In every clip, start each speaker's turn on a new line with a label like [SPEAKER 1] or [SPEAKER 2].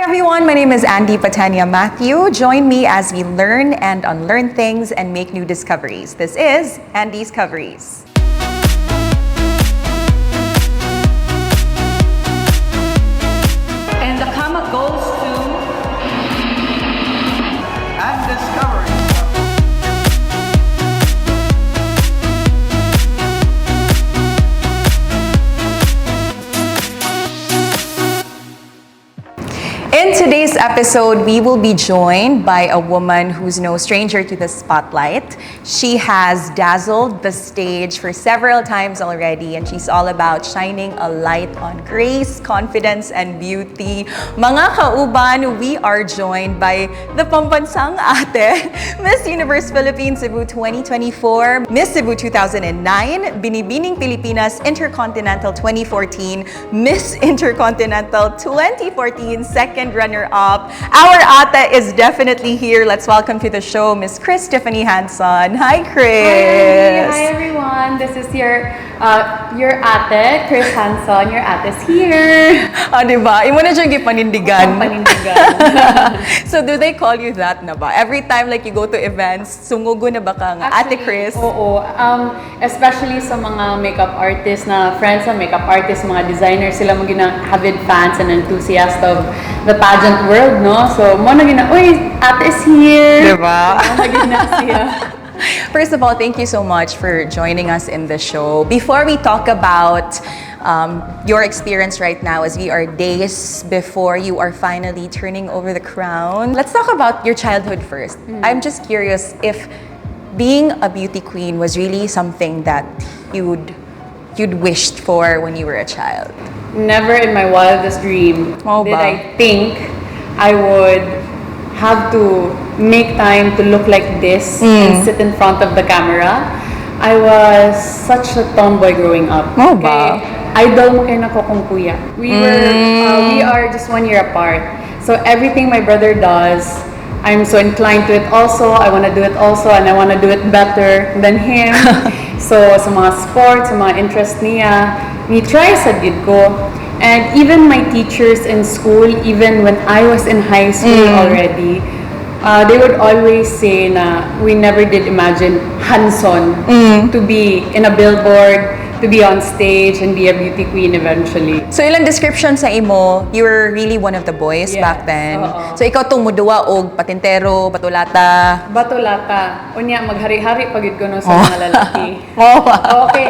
[SPEAKER 1] everyone, my name is Andi Pateña-Matheu. Join me as we learn and unlearn things and make new discoveries. This is Andi's Coveries.
[SPEAKER 2] And the comma goes to
[SPEAKER 3] and discovery.
[SPEAKER 1] In today's episode, we will be joined by a woman who's no stranger to the spotlight. She has dazzled the stage for several times already, and she's all about shining a light on grace, confidence, and beauty. Mga kauban, we are joined by the pambansang ate, Miss Universe Philippines Cebu 2024, Miss Cebu 2009, Binibining Pilipinas Intercontinental 2014, Miss Intercontinental 2014, second runner-up. Our ate is definitely here. Let's welcome to the show Miss Kris Tiffany Janson. Hi, Kris.
[SPEAKER 4] Hi everyone. This is your ate, Kris Janson. Your ate's here.
[SPEAKER 1] Diba? Imo na siyang gipanindigan.
[SPEAKER 4] Panindigan.
[SPEAKER 1] So do they call you that na ba? Every time like you go to events, sumugo na ba ka nga, Ate Kris?
[SPEAKER 4] Oo. Especially sa mga makeup artists na friends na makeup artists, mga designers, sila mga avid fans and enthusiasts of the pageant world, no? So, mo na uy, ate is here.
[SPEAKER 1] Diba?
[SPEAKER 4] So, siya.
[SPEAKER 1] First of all, thank you so much for joining us in the show. Before we talk about your experience right now, as we are days before you are finally turning over the crown, let's talk about your childhood first. I'm just curious if being a beauty queen was really something that you'd wished for when you were a child.
[SPEAKER 4] Never in my wildest dream did I think I would have to make time to look like this and sit in front of the camera. I was such a tomboy growing up. Okay? Idol mo kayo na ko kong kuya. We are just 1 year apart. So everything my brother does, I'm so inclined to it also. I want to do it also, and I want to do it better than him. So sa mga sports, sa mga interest niya, ni-try sa gid ko. And even my teachers in school, even when I was in high school already, they would always say na we never did imagine Hanson to be in a billboard, to be on stage and be a beauty queen eventually.
[SPEAKER 1] So ilang description sa imo, you were really one of the boys back then. So ikaw tong muduwa og patintero, batulata.
[SPEAKER 4] Batulata. Unya maghari-hari pagid ko no sa mga lalaki. Okay.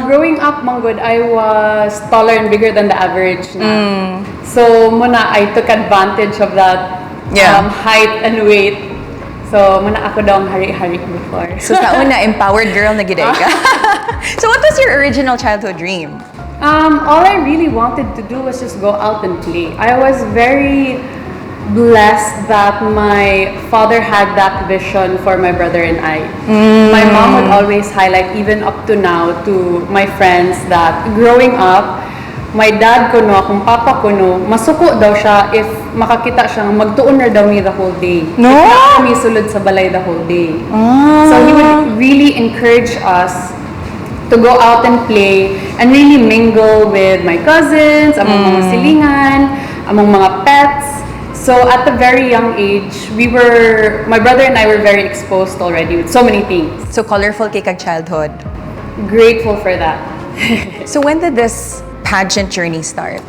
[SPEAKER 4] Growing up, manggod, I was taller and bigger than the average na. So muna I took advantage of that height and weight. So muna ako daw ang hari-hari before.
[SPEAKER 1] So sa una, empowered girl na gid ka. So what was your original childhood dream?
[SPEAKER 4] All I really wanted to do was just go out and play. I was very blessed that my father had that vision for my brother and I. My mom would always highlight, even up to now, to my friends that growing up, my dad ko no, akong papa ko no, masuko daw siya if makakita siya magtuon na daw ni the whole day.
[SPEAKER 1] No?
[SPEAKER 4] If kami sulod sa balay the whole day. So he would really encourage us to go out and play and really mingle with my cousins, among mga silingan, among mga pets. So at a very young age, my brother and I were very exposed already with so many things.
[SPEAKER 1] So colorful kay kag childhood.
[SPEAKER 4] Grateful for that.
[SPEAKER 1] So when did this pageant journey start?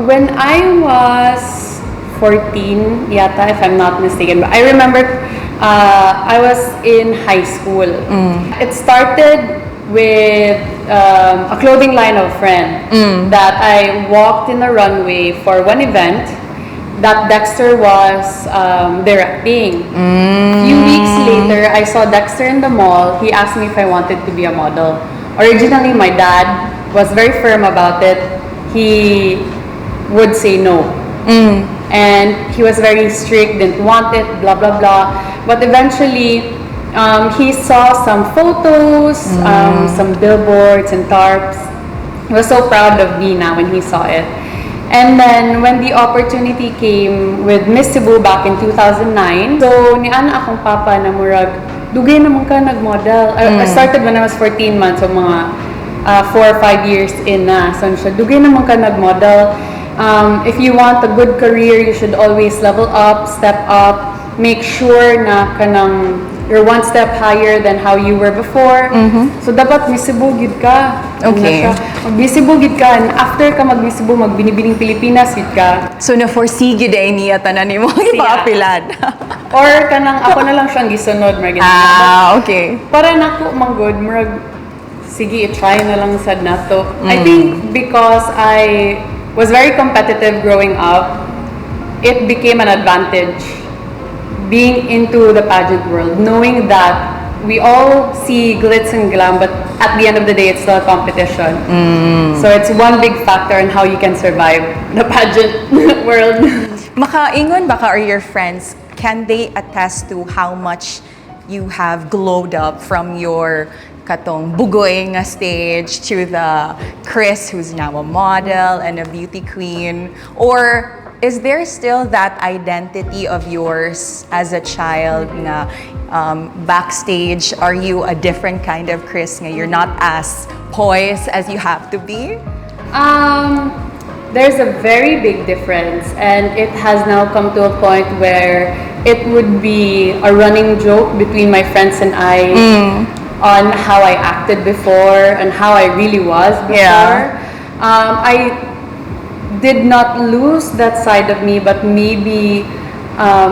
[SPEAKER 4] When I was 14, yata, if I'm not mistaken, but I remember I was in high school. It started with a clothing line of a friend that I walked in the runway for one event that Dexter was directing. A few weeks later, I saw Dexter in the mall. He asked me if I wanted to be a model. Originally, my dad was very firm about it. He would say no. And he was very strict, didn't want it, blah, blah, blah. But eventually, he saw some photos, some billboards and tarps. He was so proud of me now when he saw it. And then, when the opportunity came with Miss Cebu back in 2009, so niana akong papa na murag, dugay naman ka nag-model. I started when I was 14 months, so mga 4 or 5 years in na. So siya, dugay naman ka nag-model. if you want a good career, you should always level up, step up, make sure na kanang you're one step higher than how you were before. So dapat Cebu gid ka.
[SPEAKER 1] Okay.
[SPEAKER 4] Miss Cebu gid ka, and after ka Miss Cebu, magbinibining Pilipinas gid ka.
[SPEAKER 1] So na-foresee gid ay niya tanan nimo ipaapilad.
[SPEAKER 4] Or kanang ako na lang siyang gisunod mga
[SPEAKER 1] Okay.
[SPEAKER 4] Para nako manggod murag sige, try na lang sad nato. I think because I was very competitive growing up, it became an advantage being into the pageant world, knowing that we all see glitz and glam, but at the end of the day, it's still a competition. So it's one big factor in how you can survive the pageant world.
[SPEAKER 1] Makaingon baka or your friends, can they attest to how much you have glowed up from your katong bugoy nga stage to the Kris, who's now a model and a beauty queen? Or is there still that identity of yours as a child nga backstage? Are you a different kind of Kris nga you're not as poised as you have to be?
[SPEAKER 4] There's a very big difference, and it has now come to a point where it would be a running joke between my friends and I on how I acted before and how I really was before. I did not lose that side of me, but maybe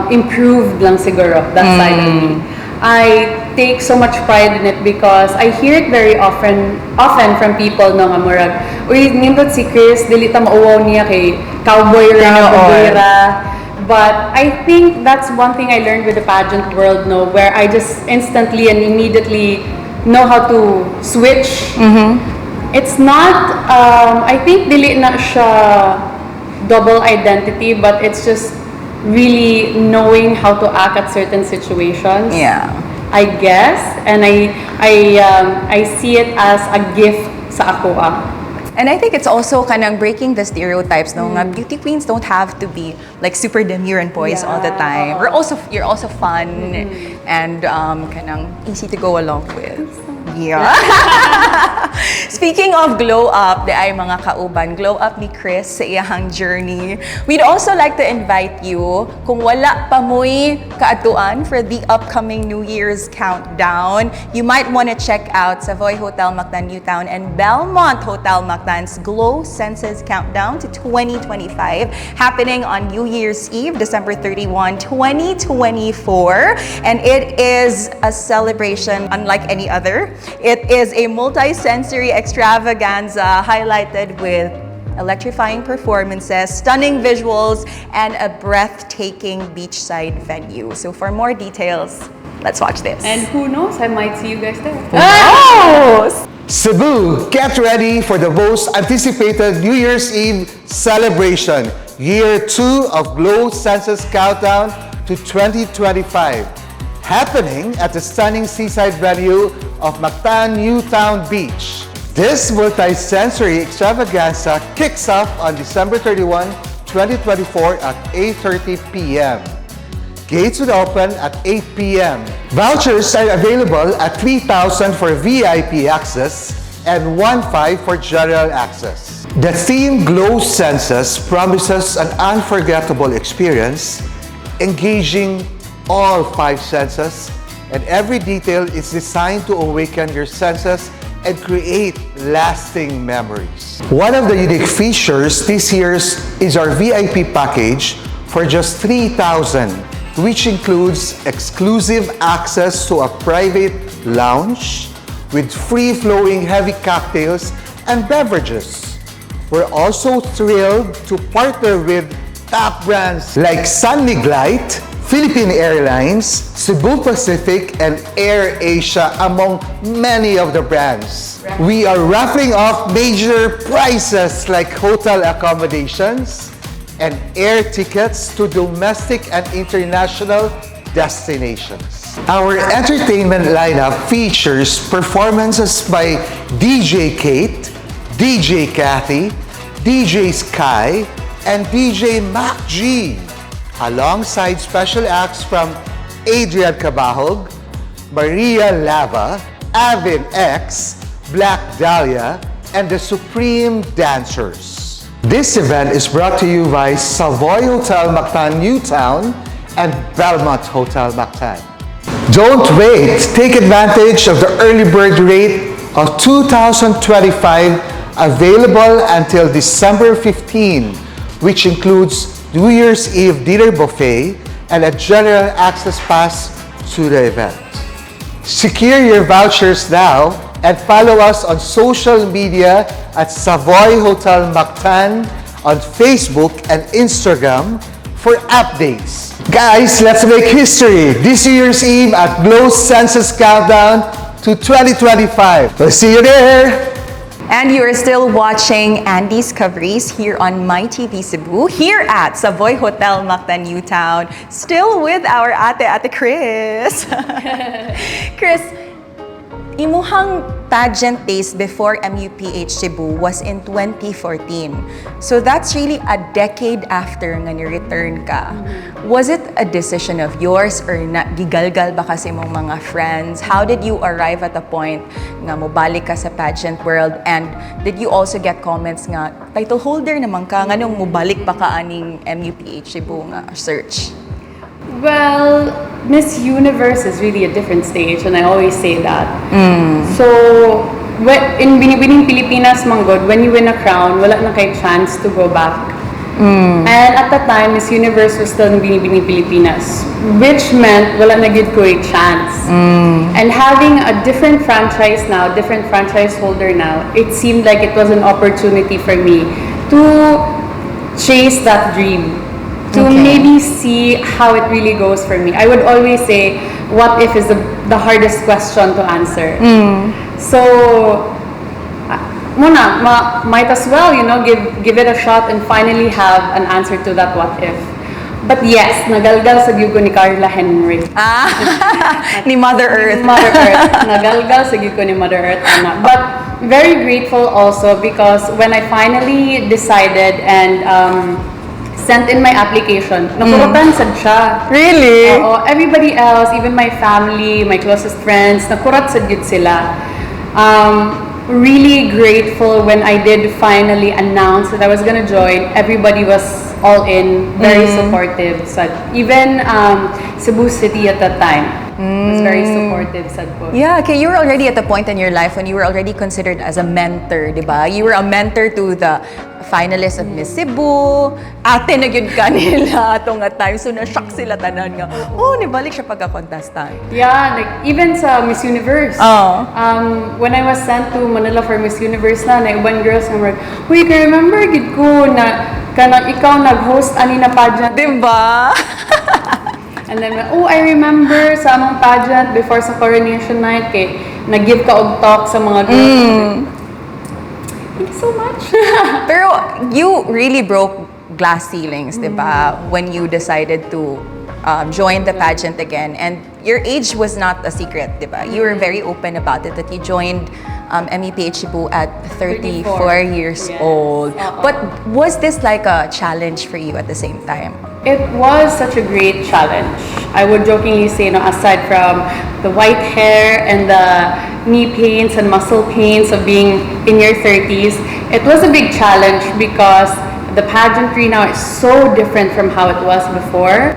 [SPEAKER 4] improved lang siguro that side of me. I take so much pride in it because I hear it very often from people no nga murag, uy, nindot si Kris, dili ta mauwaw niya kay cowboy ra. But I think that's one thing I learned with the pageant world, no, where I just instantly and immediately know how to switch. It's not, I think dili na siya double identity, but it's just really knowing how to act at certain situations. I guess, and I see it as a gift sa ako.
[SPEAKER 1] And I think it's also kanang breaking the stereotypes, no? Nga beauty queens don't have to be like super demure and poised all the time. You're also fun and kanang easy to go along with. Speaking of glow up, di ay mga kauban, glow up ni Kris sa iyang journey. We'd also like to invite you, kung wala pa mo'y kaatuan for the upcoming New Year's countdown, you might want to check out Savoy Hotel Mactan Newtown and Belmont Hotel Mactan's Glow Senses Countdown to 2025, happening on New Year's Eve, December 31, 2024. And it is a celebration unlike any other. It is a multi-sensory extravaganza highlighted with electrifying performances, stunning visuals, and a breathtaking beachside venue. So for more details, let's watch this.
[SPEAKER 4] And who knows, I might see you guys there.
[SPEAKER 1] Oh!
[SPEAKER 2] Cebu, get ready for the most anticipated New Year's Eve celebration, Year 2 of Glow Senses Countdown to 2025, happening at the stunning seaside venue of Mactan Newtown Beach. This multi-sensory extravaganza kicks off on December 31, 2024 at 8:30 p.m. Gates will open at 8 p.m. Vouchers are available at 3,000 for VIP access and 1,500 for general access. The theme Glow Senses promises an unforgettable experience, engaging all 5 senses, and every detail is designed to awaken your senses and create lasting memories. One of the unique features this year is our VIP package for just 3,000, which includes exclusive access to a private lounge with free-flowing heavy cocktails and beverages. We're also thrilled to partner with top brands like Sunlight, Philippine Airlines, Cebu Pacific, and Air Asia, among many of the brands. We are raffling off major prizes like hotel accommodations and air tickets to domestic and international destinations. Our entertainment lineup features performances by DJ Kate, DJ Kathy, DJ Sky, and DJ Mac G, alongside special acts from Adrian Cabahog, Maria Lava, Avin X, Black Dahlia, and the Supreme Dancers. This event is brought to you by Savoy Hotel Mactan Newtown and Belmont Hotel Mactan. Don't wait! Take advantage of the early bird rate of 2025 available until December 15, which includes New Year's Eve dinner buffet and a general access pass to the event. Secure your vouchers now and follow us on social media at Savoy Hotel Mactan on Facebook and Instagram for updates. Guys, let's make history this New Year's Eve at Glow Census Countdown to 2025. We'll see you there!
[SPEAKER 1] And you are still watching Andi's Coverage here on MyTV Cebu, here at Savoy Hotel Mactan Newtown, still with our ate Kris. Kris, imuhang pageant days before MUPH Cebu was in 2014. So that's really a decade after nga ni-return ka. Was it a decision of yours or gigalgal ba kasi mong mga friends? How did you arrive at the point nga mobalik ka sa pageant world? And did you also get comments nga, title holder naman ka, nga nung mobalik pa ka aning MUPH Cebu nga search?
[SPEAKER 4] Well, Miss Universe is really a different stage, and I always say that. So, in Binibining Pilipinas, manggod, when you win a crown, wala na kay chance to go back. And at the time, Miss Universe was still in Binibining Pilipinas, which meant wala na gid ko a chance. And having a different franchise now, different franchise holder now, it seemed like it was an opportunity for me to chase that dream. To maybe see how it really goes for me. I would always say, what if is the hardest question to answer. So, might as well, you know, give it a shot and finally have an answer to that what if. But yes, nagalgal sa gyud ko ni Carla Henry.
[SPEAKER 1] Ni Mother Earth.
[SPEAKER 4] Mother Earth. Nagalgal sa gyud ko ni Mother Earth. But very grateful also because when I finally decided and sent in my application, nakurutan sad siya.
[SPEAKER 1] Really?
[SPEAKER 4] Everybody else, even my family, my closest friends, nakurat sad gyud sila. Really grateful when I did finally announce that I was gonna join. Everybody was all in, very supportive. So even Cebu City at that time was very supportive.
[SPEAKER 1] Yeah, okay, you were already at the point in your life when you were already considered as a mentor, di ba? You were a mentor to the finalists of Miss Cebu. Ate na gyud ka nila atong nga time. So na-shock sila tanan nga, oh, nibalik siya pagka-contestant.
[SPEAKER 4] Yeah, like even sa Miss Universe. When I was sent to Manila for Miss Universe na one girls nga like, "Uy, ka remember gid ko na kanang ikaw nag-host ani na pageant."
[SPEAKER 1] Diba?
[SPEAKER 4] And then, oh, I remember sa among pageant before sa coronation night kay nag-give ka og talk sa mga girls. Thank you so much.
[SPEAKER 1] Pero you really broke glass ceilings, diba? When you decided to join the pageant again. And your age was not a secret, diba? You were very open about it, that you joined MEPH Cebu at 34 years old. But was this like a challenge for you at the same time?
[SPEAKER 4] It was such a great challenge. I would jokingly say, aside from the white hair and the knee pains and muscle pains of being in your 30s, it was a big challenge because the pageantry now is so different from how it was before.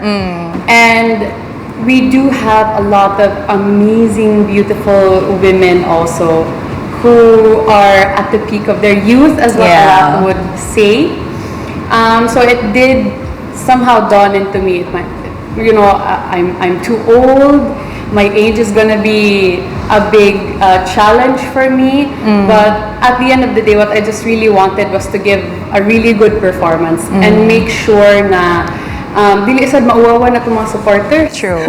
[SPEAKER 4] And we do have a lot of amazing, beautiful women also who are at the peak of their youth, as what a lot would say. So it did somehow dawn into me, I'm too old, my age is gonna be a big challenge for me, but at the end of the day, what I just really wanted was to give a really good performance and make sure na dili sad mauwawa na itong mga supporters.
[SPEAKER 1] True.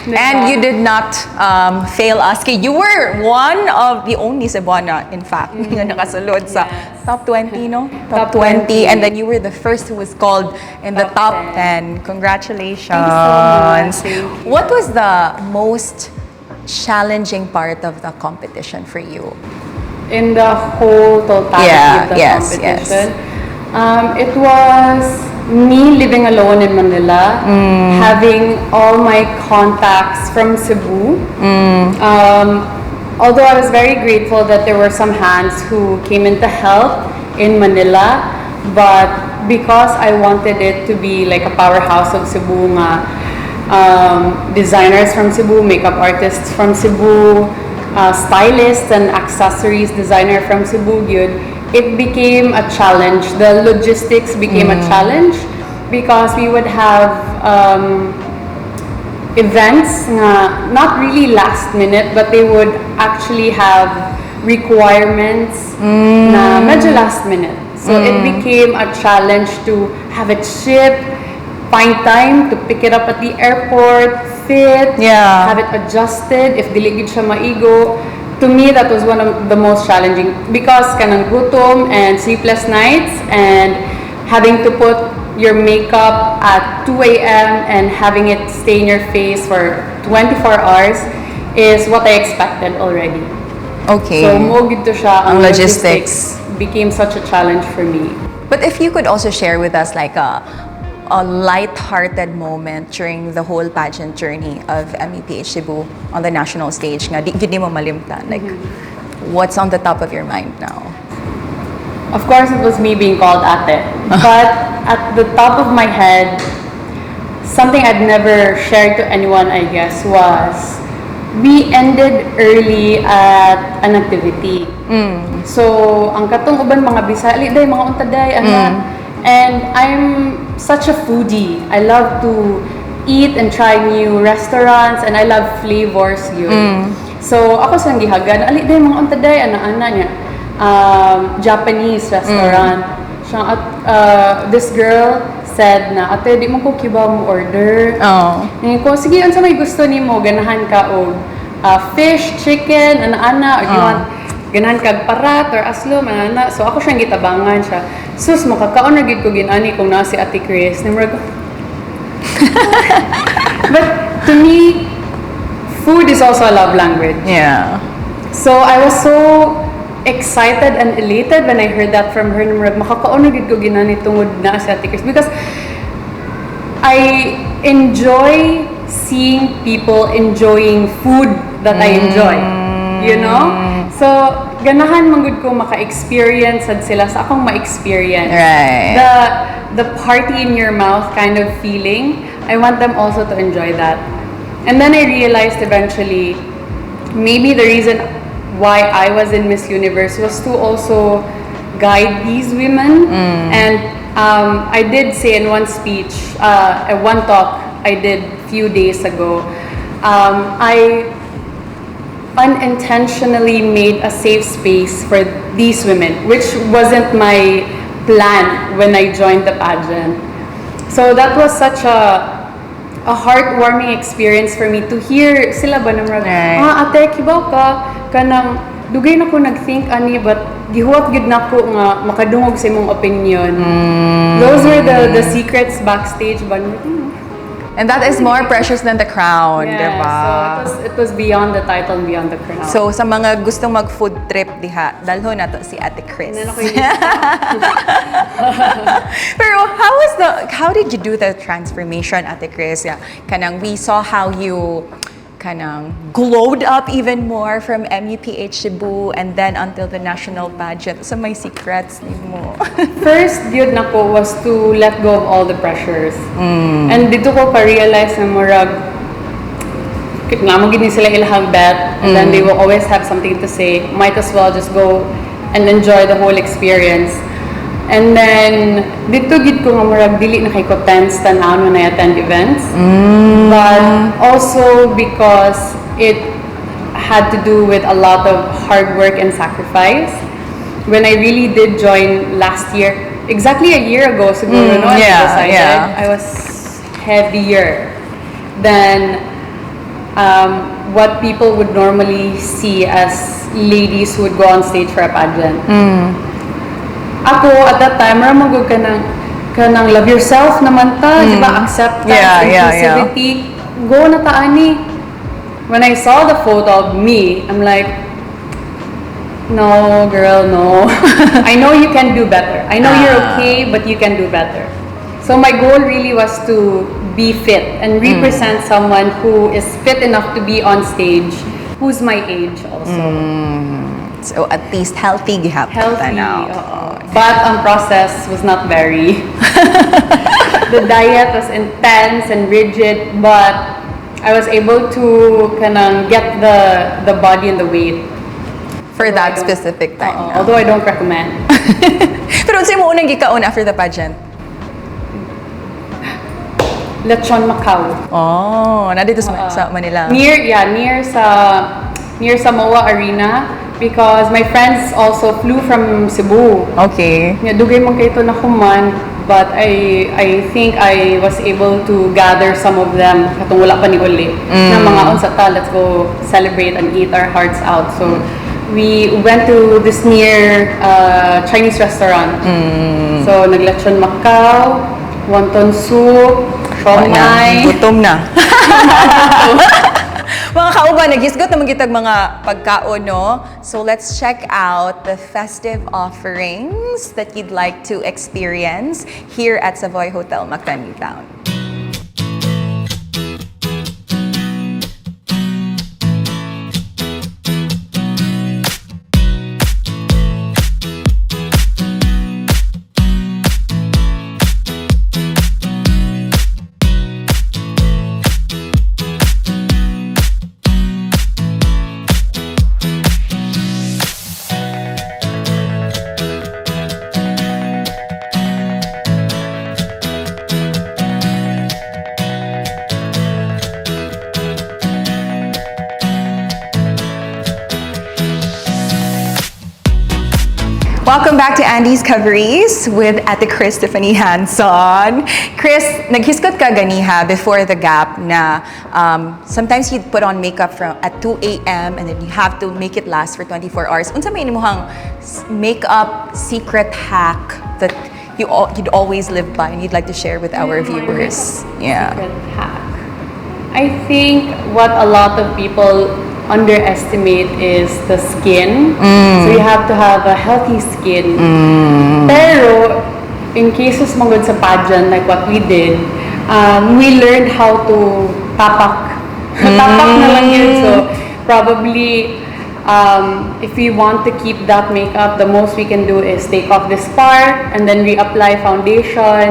[SPEAKER 1] And you did not fail us. You were one of the only Cebuana, in fact, na nakasulod sa top 20, no? Top 20. And then you were the first who was called in the top 10. Congratulations.
[SPEAKER 4] Thank you so much.
[SPEAKER 1] What was the most challenging part of the competition for you?
[SPEAKER 4] In the whole totality of the competition? It was me living alone in Manila, having all my contacts from Cebu. Although I was very grateful that there were some hands who came in to help in Manila, But because I wanted it to be like a powerhouse of Cebu nga, designers from Cebu, makeup artists from Cebu, stylists and accessories designer from Cebu, yun, it became a challenge. The logistics became a challenge because we would have events nga not really last minute, but they would actually have requirements na medyo last minute. So it became a challenge to have it shipped, find time to pick it up at the airport, fit, have it adjusted, if dili gid siya maigo. To me, that was one of the most challenging because kanang gutom and sleepless nights and having to put your makeup at 2 a.m. and having it stay in your face for 24 hours is what I expected already.
[SPEAKER 1] Okay.
[SPEAKER 4] So mo gid to siya ang
[SPEAKER 1] logistics
[SPEAKER 4] became such a challenge for me.
[SPEAKER 1] But if you could also share with us like a light-hearted moment during the whole pageant journey of MEPH Cebu on the national stage nga di mo malimtan, like what's on the top of your mind now?
[SPEAKER 4] Of course, it was me being called ate. But at the top of my head, something I'd never shared to anyone, I guess, was we ended early at an activity. So, ang katong uban mga bisali, day, mga untaday, and I'm such a foodie. I love to eat and try new restaurants, and I love flavors yun. So, ako sang gihagan, ali day, mga untaday, ana-ana niya. Japanese restaurant. This girl said na, ate, di mo ko kiba mo order. Ngayon ko, sige, ano sa may gusto ni mo? Ganahan ka o fish, chicken, ana-ana, or you want ganahan kag parat or aslo, ana. So ako siyang gitabangan siya. Sus, makakaon na gid ko ginani kung na si Ate Kris. But to me, food is also a love language.
[SPEAKER 1] Yeah.
[SPEAKER 4] So I was so excited and elated when I heard that from her. Makakaon na gid ko ginani tungod na si Ate Kris because I enjoy seeing people enjoying food that I enjoy. You know? So, ganahan manggod ko maka-experience sad sila sa akong ma-experience.
[SPEAKER 1] Right.
[SPEAKER 4] The party in your mouth kind of feeling, I want them also to enjoy that. And then I realized eventually, maybe the reason why I was in Miss Universe was to also guide these women. And I did say in one speech, one talk I did a few days ago, I unintentionally made a safe space for these women, which wasn't my plan when I joined the pageant. So that was such a heartwarming experience for me to hear sila ba naman, ate, kibaw ka, kanang dugay na ko nag-think ani, but gihuwat gid na ko nga makadungog sa imong opinion. Those were the secrets backstage ba?
[SPEAKER 1] And that is more precious than the crown,
[SPEAKER 4] Yeah,
[SPEAKER 1] diba?
[SPEAKER 4] so it was beyond the title and beyond the crown.
[SPEAKER 1] So, sa mga gustong mag-food trip diha, dalho na to si Ate Kris. Pero how did you do the transformation, Ate Kris? Yeah, kanang we saw how you kanang glowed up even more from MEPH Cebu and then until the national pageant. So may secrets ni mo.
[SPEAKER 4] First, yun na po was to let go of all the pressures. And dito ko pa-realize na murag namagin sila ilahang bet and then they will always have something to say. Might as well just go and enjoy the whole experience. And then dito gid ko nga murag dili na kay ko tense tanaw na attend events. But also because it had to do with a lot of hard work and sacrifice. When I really did join last year, exactly a year ago siguro no, I was heavier than what people would normally see as ladies who would go on stage for a pageant. Ako, at that time, maramagod ka ng love yourself naman ta, di ba? Acceptance, inclusivity. Go na taani. When I saw the photo of me, I'm like, no, girl, no. I know you can do better. I know you're okay, but you can do better. So my goal really was to be fit and represent someone who is fit enough to be on stage, who's my age also.
[SPEAKER 1] So at least healthy gihapon
[SPEAKER 4] Healthy,
[SPEAKER 1] tanaw.
[SPEAKER 4] but ang process was not very. The diet was intense and rigid, but I was able to kanang get the body and the weight.
[SPEAKER 1] For that specific time.
[SPEAKER 4] Although I don't recommend.
[SPEAKER 1] Pero unsay mo unang gikaon after the pageant?
[SPEAKER 4] 𝗵𝗏𝗀𝗀𝗀.
[SPEAKER 1] Oh, nandito sa Manila.
[SPEAKER 4] Near sa MOA Arena, because my friends also flew from Cebu.
[SPEAKER 1] Okay.
[SPEAKER 4] Nga dugay man kay to na kuman, but I think I was able to gather some of them katong wala pa ni uli. Na mga unsa ta, let's go celebrate and eat our hearts out. So we went to this near Chinese restaurant. So 𝗵𝗏𝗀𝗀𝗀, wonton soup, siomai.
[SPEAKER 1] Gutom na. Mga kauban, nagisgot naman kitag mga pagkaon, no? So let's check out the festive offerings that you'd like to experience here at Savoy Hotel Mactan Newtown. Welcome back to Andi's Coveries with Ate Kris Tiffany Janson. Kris, naghiskot ka ganiha before the gap na sometimes you'd put on makeup at 2 a.m. and then you have to make it last for 24 hours. Unsa may imuhang makeup secret hack that you'd always live by and you'd like to share with our viewers? Yeah.
[SPEAKER 4] Secret hack. I think what a lot of people underestimate is the skin. So you have to have a healthy skin. Pero in cases mangod sa pageant, like what we did, we learned how to tapak. Tapak na lang yun. So probably if we want to keep that makeup, the most we can do is take off this part and then reapply foundation,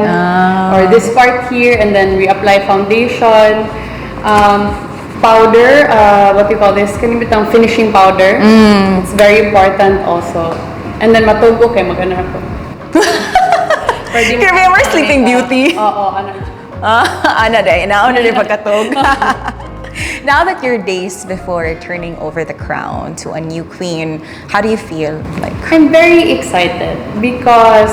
[SPEAKER 4] or this part here and then reapply foundation. Powder, what you call this, kanibitang finishing powder. It's very important also. And then matugo kay magana ako.
[SPEAKER 1] Remember Sleeping Beauty?
[SPEAKER 4] Oo, ano.
[SPEAKER 1] Ana day, nauna day pagkatog. Now that your days before turning over the crown to a new queen, how do you feel? Like,
[SPEAKER 4] I'm very excited because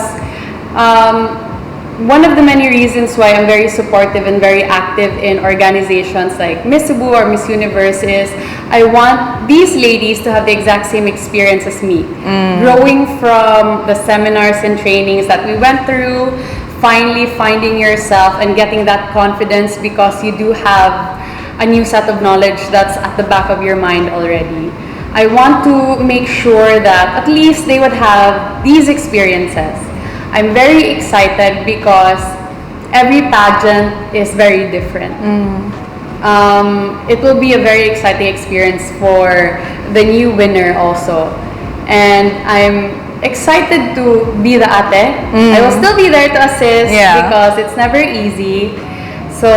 [SPEAKER 4] one of the many reasons why I'm very supportive and very active in organizations like Miss Cebu or Miss Universe is I want these ladies to have the exact same experience as me. Growing from the seminars and trainings that we went through, finally finding yourself and getting that confidence because you do have a new set of knowledge that's at the back of your mind already. I want to make sure that at least they would have these experiences. I'm very excited because every pageant is very different. It will be a very exciting experience for the new winner also. And I'm excited to be the ate. I will still be there to assist because it's never easy. So,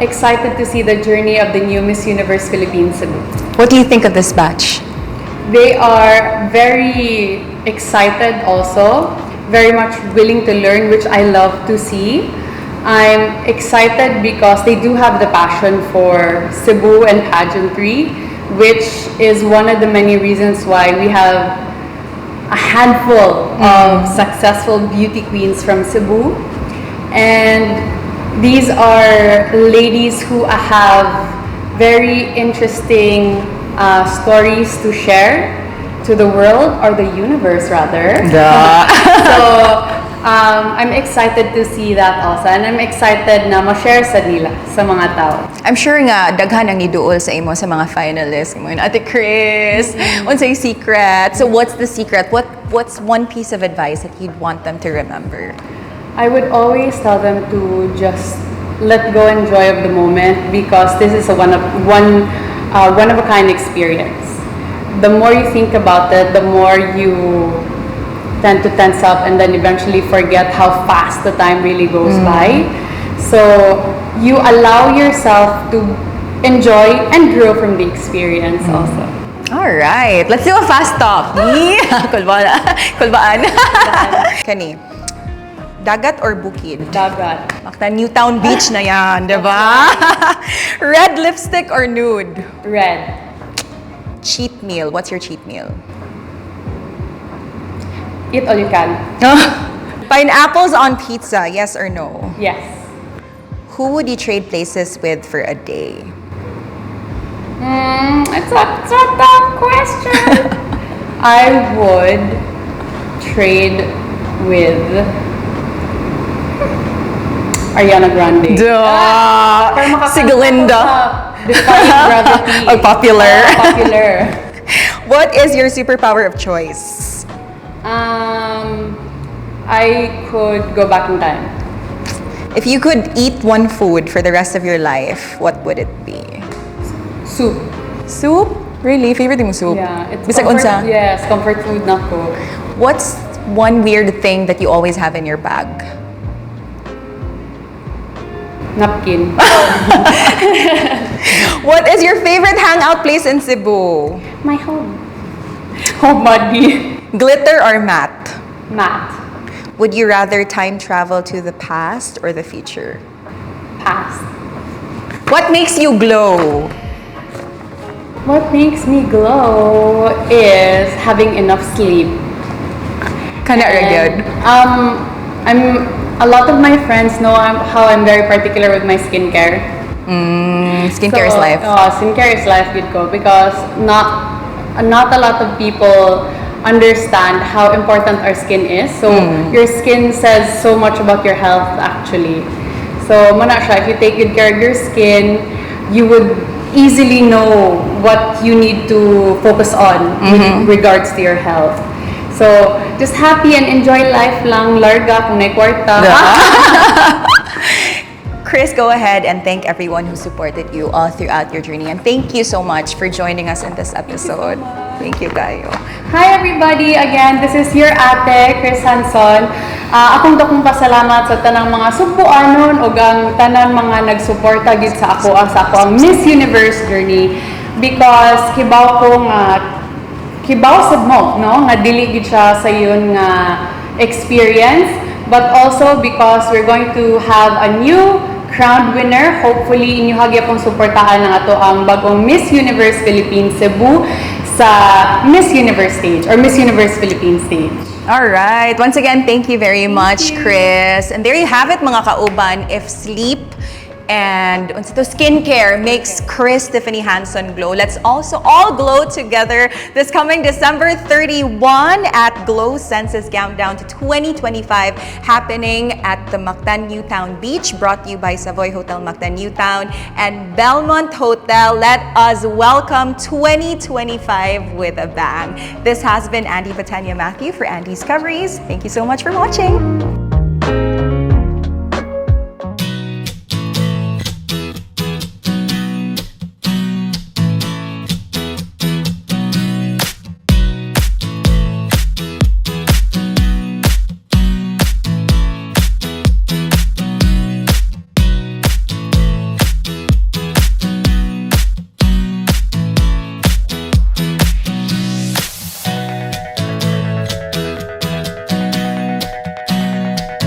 [SPEAKER 4] excited to see the journey of the new Miss Universe Philippines Cebu.
[SPEAKER 1] what do you think of this batch?
[SPEAKER 4] They are very excited also, very much willing to learn, which I love to see. I'm excited because they do have the passion for Cebu and pageantry, which is one of the many reasons why we have a handful of successful beauty queens from Cebu. And these are ladies who have very interesting stories to share to the world, or the universe rather. So I'm excited to see that also, and I'm excited na ma-share sa nila sa mga tao.
[SPEAKER 1] I'm sure nga daghan ang niduol sa imo sa mga finalists. Imo yun, Ate Kris, unsay secret? So what's the secret? What's one piece of advice that you'd want them to remember?
[SPEAKER 4] I would always tell them to just let go and enjoy of the moment, because this is a one of a kind experience. the more you think about it, the more you tend to tense up and then eventually forget how fast the time really goes by. So you allow yourself to enjoy and grow from the experience also.
[SPEAKER 1] All right, let's do a fast talk. Kulbaan. Kani, dagat or bukid?
[SPEAKER 4] Dagat.
[SPEAKER 1] Mactan Newtown Beach na yan, diba? Red lipstick or nude?
[SPEAKER 4] Red.
[SPEAKER 1] Cheat meal. What's your cheat meal?
[SPEAKER 4] Eat all you can.
[SPEAKER 1] Pineapples on pizza, yes or no?
[SPEAKER 4] Yes.
[SPEAKER 1] Who would you trade places with for a day?
[SPEAKER 4] It's a tough question. I would trade with Ariana Grande.
[SPEAKER 1] Duh!
[SPEAKER 4] Para makakanta
[SPEAKER 1] Si Glinda.
[SPEAKER 4] ko sa Defying Gravity.
[SPEAKER 1] Oh, popular.
[SPEAKER 4] Popular.
[SPEAKER 1] What is your superpower of choice?
[SPEAKER 4] I could go back in time.
[SPEAKER 1] If you could eat one food for the rest of your life, what would it be?
[SPEAKER 4] Soup.
[SPEAKER 1] Soup? Really? Favorite mo soup?
[SPEAKER 4] Yeah, it's
[SPEAKER 1] Bisag
[SPEAKER 4] comfort,
[SPEAKER 1] unsa?
[SPEAKER 4] yes, comfort food na ko.
[SPEAKER 1] What's one weird thing that you always have in your bag?
[SPEAKER 4] Napkin.
[SPEAKER 1] What is your favorite hangout place in Cebu?
[SPEAKER 4] My home. Home buddy.
[SPEAKER 1] Glitter or matte?
[SPEAKER 4] Math.
[SPEAKER 1] Would you rather time travel to the past or the future?
[SPEAKER 4] Past.
[SPEAKER 1] What makes you glow?
[SPEAKER 4] What makes me glow is having enough sleep.
[SPEAKER 1] Kinda
[SPEAKER 4] And,
[SPEAKER 1] good.
[SPEAKER 4] A lot of my friends know how I'm very particular with my skincare.
[SPEAKER 1] Skincare is life.
[SPEAKER 4] Skincare is life, good ko, because not a lot of people understand how important our skin is. So your skin says so much about your health actually. So mana siya, if you take good care of your skin, you would easily know what you need to focus on with regards to your health. So just happy and enjoy life lang, larga kung may kwarta.
[SPEAKER 1] Kris, go ahead and thank everyone who supported you all throughout your journey. And thank you so much for joining us in this episode. Thank you, kayo.
[SPEAKER 4] Hi everybody! Again, this is your ate, Kris Janson. Akong dakong pasalamat sa tanang mga subuanon o ang tanang mga nagsuporta gid sa ako ang Miss Universe journey because kibaw ko nga kibaw sad mo no nga dili gid siya sa yun nga experience, but also because we're going to have a new crowned winner. Hopefully inyo hagyapon suportahan ang ato ang bagong Miss Universe Philippines Cebu sa Miss Universe stage or Miss Universe Philippines stage.
[SPEAKER 1] All right. Once again, thank you very much, Kris. And there you have it, mga kauban. If sleep and skincare makes Kris Tiffany Janson glow, let's also all glow together this coming December 31 at Glow Census Countdown to 2025 happening at the Mactan Newtown Beach, brought to you by Savoy Hotel Mactan Newtown and Belmont Hotel. Let us welcome 2025 with a bang. This has been Andi Pateña-Matheu for Andi's Coveries. Thank you so much for watching.